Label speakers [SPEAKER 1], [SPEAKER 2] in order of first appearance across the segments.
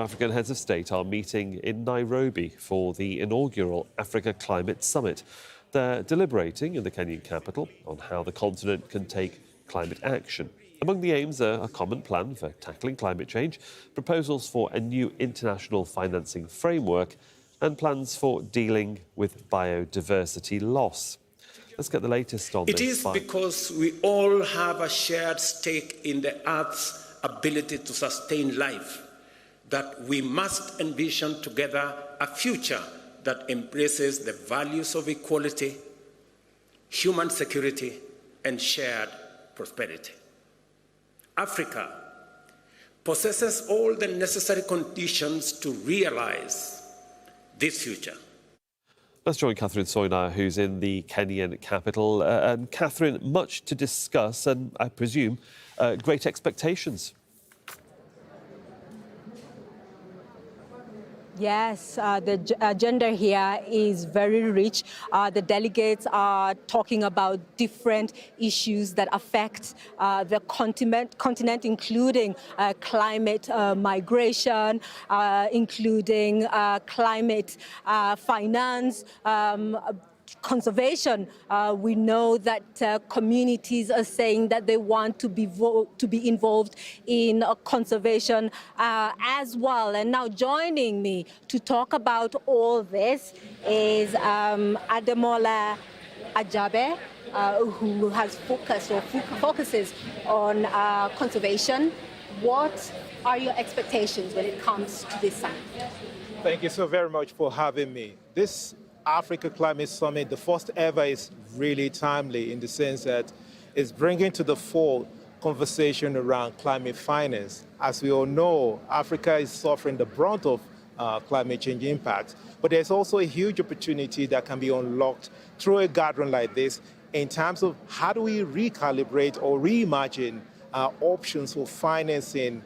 [SPEAKER 1] African heads of state are meeting in Nairobi for the inaugural Africa Climate Summit. They're deliberating in the Kenyan capital on how the continent can take climate action. Among the aims are a common plan for tackling climate change, proposals for a new international financing framework, and plans for dealing with biodiversity loss. Let's get the latest on this.
[SPEAKER 2] It is because we all have a shared stake in the Earth's ability to sustain life that we must envision together a future that embraces the values of equality, human security, and shared prosperity. Africa possesses all the necessary conditions to realize this future.
[SPEAKER 1] Let's join Catherine Soina, who's in the Kenyan capital. And Catherine, much to discuss and, I presume, great expectations.
[SPEAKER 3] Yes, the agenda here is very rich. The delegates are talking about different issues that affect the continent, including climate migration, including climate finance, conservation. We know that communities are saying that they want to be involved in conservation as well. And now joining me to talk about all this is Ademola Ajabe, who has focuses on conservation. What are your expectations when it comes to this summit?
[SPEAKER 4] Thank you so very much for having me. This Africa Climate Summit, the first ever, is really timely in the sense that it's bringing to the fore conversation around climate finance. As we all know, Africa is suffering the brunt of climate change impacts, but there's also a huge opportunity that can be unlocked through a gathering like this in terms of how do we recalibrate or reimagine options for financing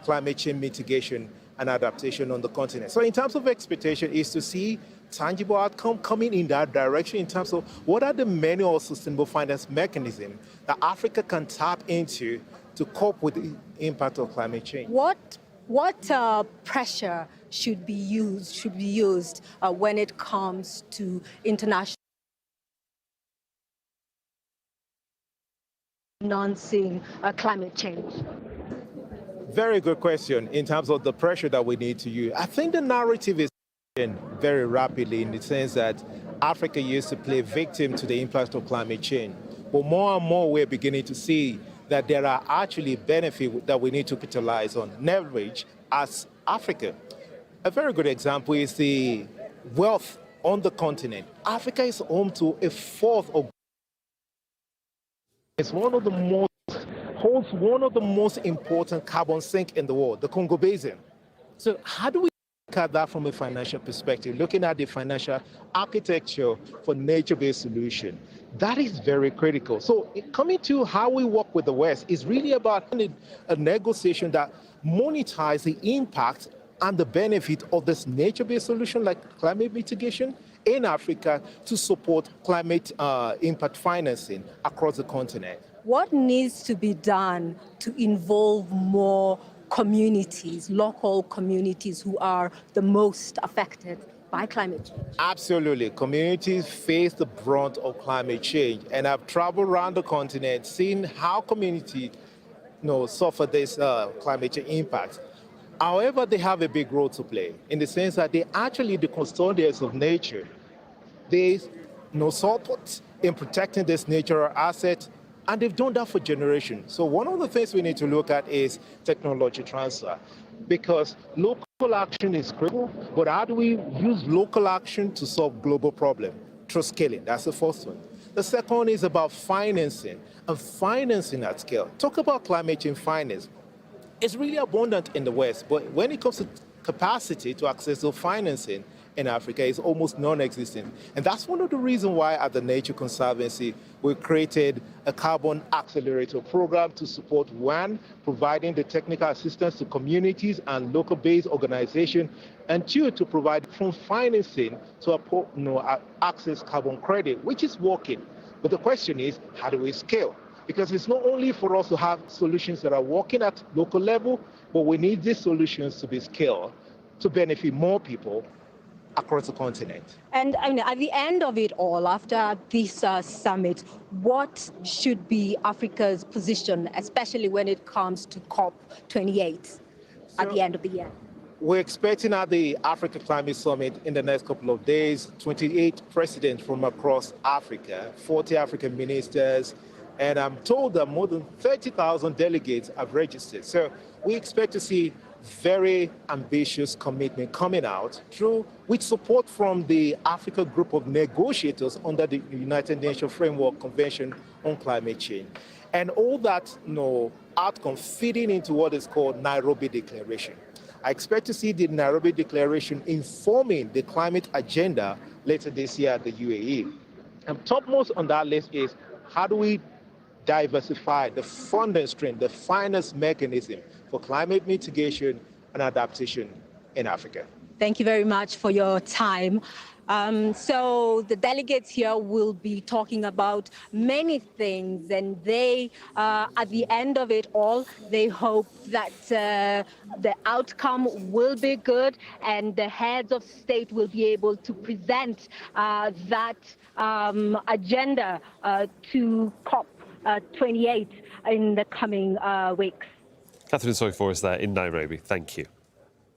[SPEAKER 4] climate change mitigation and adaptation on the continent. So in terms of expectation is to see tangible outcome coming in that direction in terms of what are the many or sustainable finance mechanisms that Africa can tap into to cope with the impact of climate change.
[SPEAKER 3] What pressure should be used when it comes to international financing climate change?
[SPEAKER 4] Very good question in terms of the pressure that we need to use. I think the narrative is very rapidly in the sense that Africa used to play victim to the impact of climate change. But more and more we're beginning to see that there are actually benefits that we need to capitalize on, leverage as Africa. A very good example is the wealth on the continent. Africa is home to a fourth of... It's holds one of the most important carbon sinks in the world, the Congo Basin. So how do we look at that from a financial perspective, looking at the financial architecture for nature-based solution? That is very critical. So coming to how we work with the West is really about a negotiation that monetizes the impact and the benefit of this nature-based solution like climate mitigation in Africa to support climate impact financing across the continent.
[SPEAKER 3] What needs to be done to involve more communities, local communities who are the most affected by climate change?
[SPEAKER 4] Absolutely. Communities face the brunt of climate change. And I've traveled around the continent, seeing how communities suffer this climate change impact. However, they have a big role to play in the sense that they're actually the custodians of nature. They support in protecting this natural asset, and they've done that for generations. So one of the things we need to look at is technology transfer, because local action is critical, but how do we use local action to solve global problems? Through scaling, that's the first one. The second one is about financing, and financing at scale. Talk about climate change finance. It's really abundant in the West, but when it comes to capacity to access the financing in Africa, is almost non-existent. And that's one of the reasons why at the Nature Conservancy, we created a carbon accelerator program to support, one, providing the technical assistance to communities and local-based organizations, and two, to provide from financing to access carbon credit, which is working. But the question is, how do we scale? Because it's not only for us to have solutions that are working at local level, but we need these solutions to be scaled to benefit more people across the continent.
[SPEAKER 3] And I mean, at the end of it all, after this summit, what should be Africa's position, especially when it comes to COP28 at the end of the year?
[SPEAKER 4] We're expecting at the Africa Climate Summit in the next couple of days, 28 presidents from across Africa, 40 African ministers, and I'm told that more than 30,000 delegates have registered. So we expect to see very ambitious commitment coming out through with support from the Africa group of negotiators under the United Nations Framework Convention on Climate Change. And all that outcome feeding into what is called Nairobi Declaration. I expect to see the Nairobi Declaration informing the climate agenda later this year at the UAE. And topmost on that list is how do we diversify the funding stream, the finance mechanism for climate mitigation and adaptation in Africa.
[SPEAKER 3] Thank you very much for your time. So the delegates here will be talking about many things, and they, at the end of it all, they hope that the outcome will be good and the heads of state will be able to present that agenda to COP28 in the coming weeks.
[SPEAKER 1] Catherine Soy for us there in Nairobi. Thank you.